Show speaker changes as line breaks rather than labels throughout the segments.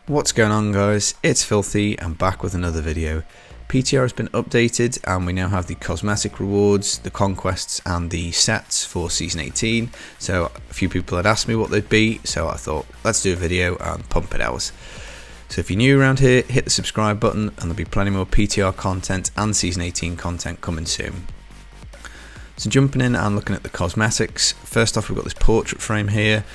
What's going on, guys? It's Filthy. I'm back with another video. PTR has been updated and we now have the cosmetic rewards, the conquests and the sets for season 18. So a few people had asked me what they'd be, so I thought let's do a video and pump it out. So if you're new around here, hit the subscribe button and there'll be plenty more PTR content and season 18 content coming soon. So jumping in and looking at the cosmetics, first off we've got this portrait frame here,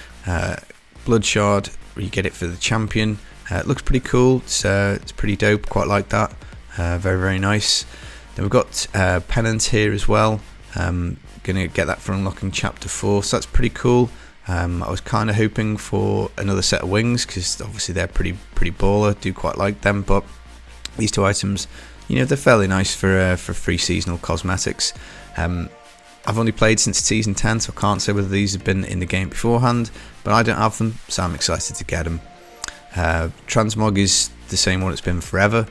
blood shard, you get it for the champion. It looks pretty cool, it's pretty dope, quite like that, very nice. Then we've got pennants here as well, gonna get that for unlocking chapter 4, so that's pretty cool. I was kind of hoping for another set of wings because obviously they're pretty baller, do quite like them, but these two items, you know, they're fairly nice for free seasonal cosmetics. I've only played since season 10, so I can't say whether these have been in the game beforehand, but I don't have them, so I'm excited to get them. Transmog is the same one it's been forever,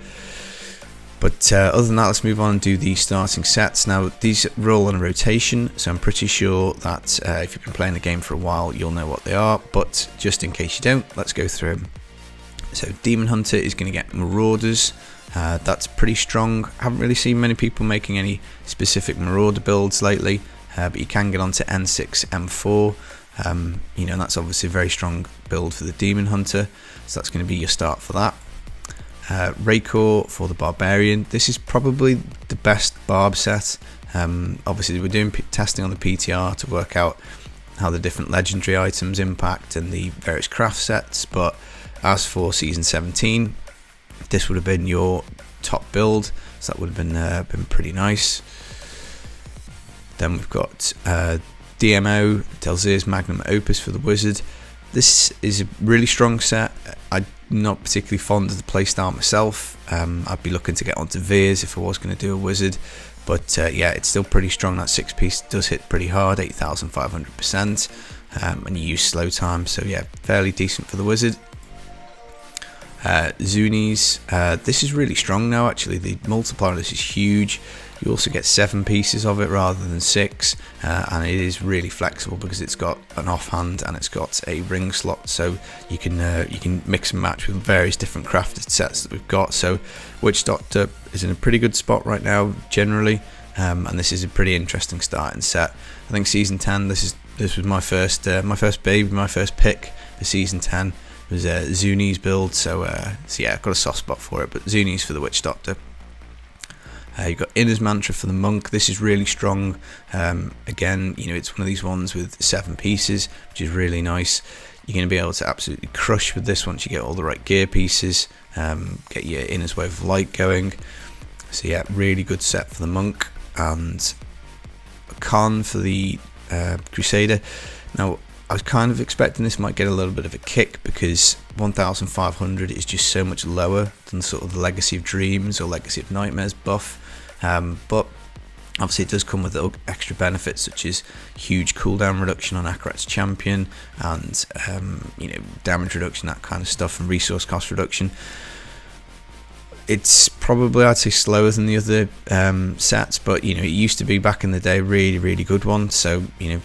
but other than that, let's move on and do the starting sets. Now these roll on a rotation, so I'm pretty sure that if you've been playing the game for a while you'll know what they are, but just in case you don't, let's go through them. So Demon Hunter is going to get Marauders. That's pretty strong. I haven't really seen many people making any specific Marauder builds lately, but you can get onto N6, M4. You know, that's obviously a very strong build for the Demon Hunter, so that's going to be your start for that. Raycore for the Barbarian. This is probably the best Barb set. Obviously we're doing testing on the PTR to work out how the different legendary items impact and the various craft sets, but as for season 17, this would have been your top build, so that would have been pretty nice. Then we've got DMO, Delzir's Magnum Opus for the Wizard. This is a really strong set. I'm not particularly fond of the playstyle myself. I'd be looking to get onto Veers if I was going to do a Wizard, but yeah, it's still pretty strong. That 6-piece does hit pretty hard, 8,500%, and you use slow time, so yeah, fairly decent for the Wizard. Zuni's, this is really strong now actually. The multiplier on this is huge. You also get 7 pieces of it rather than 6, and it is really flexible because it's got an offhand and it's got a ring slot, so you can mix and match with various different crafted sets that we've got. So Witch Doctor is in a pretty good spot right now generally, and this is a pretty interesting starting set. I think season 10, this was my first baby, my first pick for season 10 was Zuni's build, so yeah, I've got a soft spot for it, but Zuni's for the Witch Doctor. You've got Inner's Mantra for the Monk. This is really strong. Again, you know, it's one of these ones with 7 pieces, which is really nice. You're going to be able to absolutely crush with this once you get all the right gear pieces, get your Inner's Wave of Light going. So yeah, really good set for the Monk. And Khan for the Crusader. Now, I was kind of expecting this might get a little bit of a kick because 1,500 is just so much lower than sort of the Legacy of Dreams or Legacy of Nightmares buff, but obviously it does come with extra benefits such as huge cooldown reduction on Akarat's champion and you know, damage reduction, that kind of stuff, and resource cost reduction. It's probably, I'd say, slower than the other sets, but you know, it used to be back in the day really good one, so you know,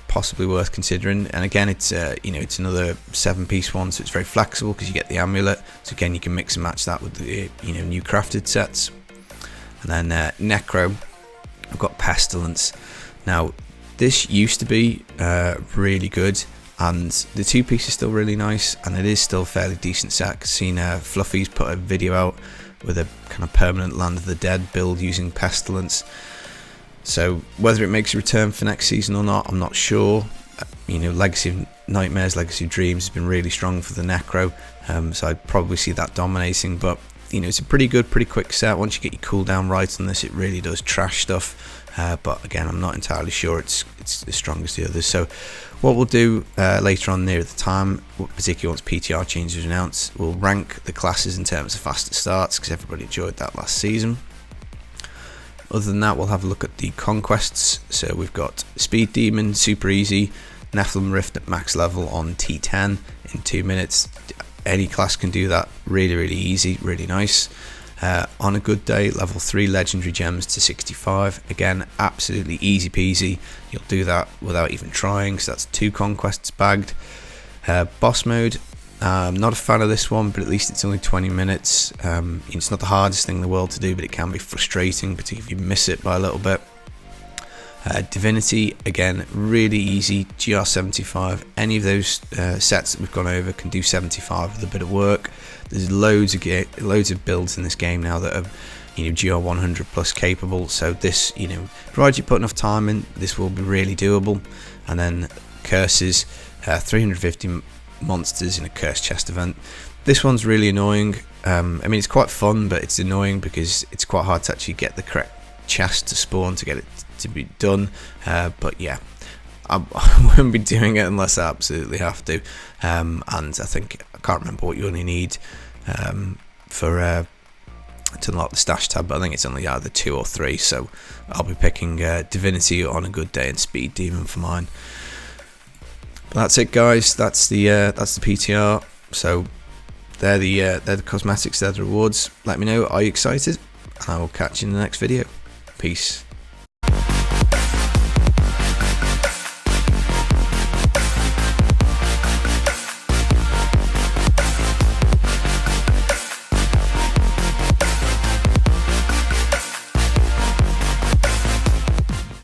possibly worth considering. And again, it's you know, it's another 7-piece one, so it's very flexible because you get the amulet, so again you can mix and match that with the, you know, new crafted sets. And then Necro, I've got Pestilence. Now this used to be really good, and the 2-piece is still really nice, and it is still a fairly decent set. I've seen Fluffy's put a video out with a kind of permanent Land of the Dead build using Pestilence. So whether it makes a return for next season or not, I'm not sure. You know, Legacy of Nightmares, Legacy of Dreams has been really strong for the Necro, so I'd probably see that dominating. But you know, it's a pretty good, pretty quick set. Once you get your cooldown right on this, it really does trash stuff. But again, I'm not entirely sure it's as strong as the others. So what we'll do later on near the time, particularly once PTR changes are announced, we'll rank the classes in terms of faster starts because everybody enjoyed that last season. Other than that, we'll have a look at the conquests. So we've got Speed Demon, super easy. Nephilim Rift at max level on T10 in 2 minutes. Any class can do that, really easy, really nice. On a good day, level 3 legendary gems to 65. Again, absolutely easy peasy. You'll do that without even trying, so that's 2 conquests bagged. Boss mode, I'm not a fan of this one, but at least it's only 20 minutes. It's not the hardest thing in the world to do, but it can be frustrating, particularly if you miss it by a little bit. Divinity, again, really easy. GR75, any of those sets that we've gone over can do 75 with a bit of work. There's loads of builds in this game now that are GR100 plus capable, so this, provided you put enough time in, this will be really doable. And then curses, 350 monsters in a curse chest event. This one's really annoying. I mean, it's quite fun, but it's annoying because it's quite hard to actually get the correct chest to spawn to get it to be done. But yeah, I wouldn't be doing it unless I absolutely have to. And I think, I can't remember what you only need to unlock the stash tab, but I think it's only either 2 or 3, so I'll be picking Divinity on a good day and Speed Demon for mine. But that's it, guys. That's the PTR. So they're the cosmetics, they're the rewards. Let me know, are you excited? And I will catch you in the next video. Peace.